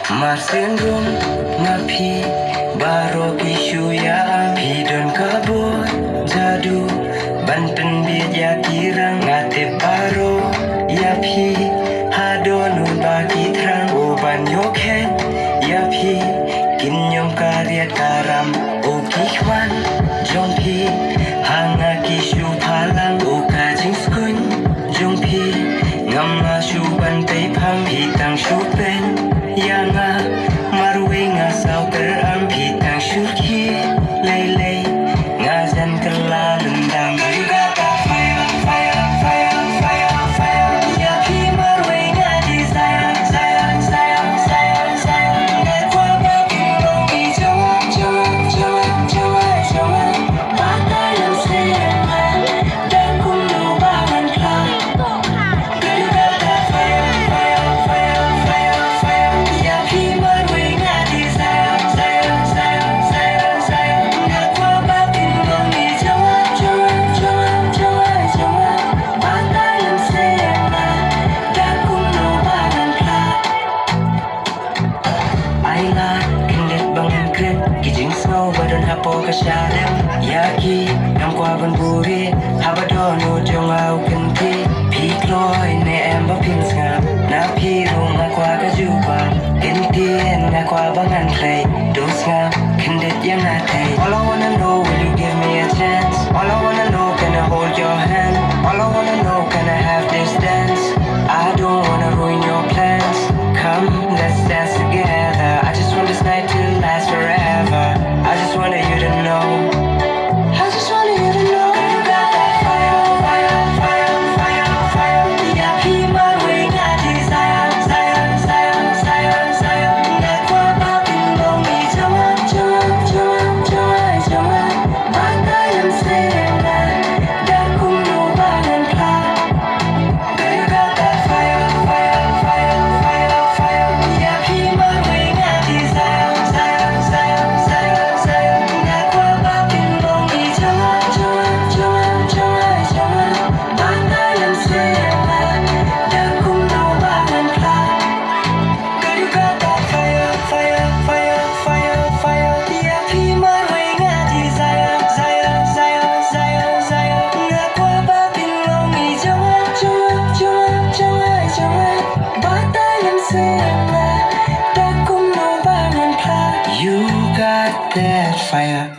Marsendrum ngapi baro isu ya pidon kabur jadu Banten beja kirang ngate baro yapi hadonu bagi terang oban yoken yapi kinyom karyat karam okihwan jongpi hanga kisu palang okajing skun jongpi ngamma shuban pang hitang shupen Yanga marwe nga sao teram hitang syurki lele ngazan kela lendang juga tak fire fire fire fire fire ya pi marwe nga di sayang sayang sayang sayang sayang kwa ba pinong i jawa jawa jawa jawa jawa mata yang sayang dan kuno bangan klang juga tak fire fire fire fire fire ya pi marwe nga di sayang sayang sayang sayang sayang kwa ba pinong i jawa jawa jawa jawa jawa mata yang sayang dan kuno bangan klang Ailat kendet bangun kret kijing snow badon hapo kasyadem yaki nam kwa ban buri habadono jong au kenti pikloi ne emba pinsngam na pirung na kwa kajuba kentien na kwa bangan klei dosngam kendet yang atei All I wanna know will you give me a chance All I wanna know can I hold your hand All I wanna know can I have this dance I don't wanna ruin your plans Come let's dance together I just want this night to last forever I just wanted you to know I just wanted you to know You got that fire, fire, fire, fire, fire Ya pi marwe nga di sayang, sayang, sayang, sayang, sayang Na kwa ba pinong i jawa, jawa, jawa, jawa, jawa Mata yang sayang dan kuno bangan klang Girl, you got that fire, fire, fire, fire, fire Ya pi marwe nga di sayang, sayang, sayang, sayang, sayang Na kwa ba pinong i jawa, jawa, jawa, jawa, jawa Mata yang sayang dan kuno bangan klang Girl, you got that fire, fire, fire, fire, fire Ya pi marwe nga di sayang, sayang, sayang, sayang, sayang Na kwa ba pinong i jawa, jawa, jawa, jawa, jawa Mata yang sayang dan kuno bangan klang You got that fire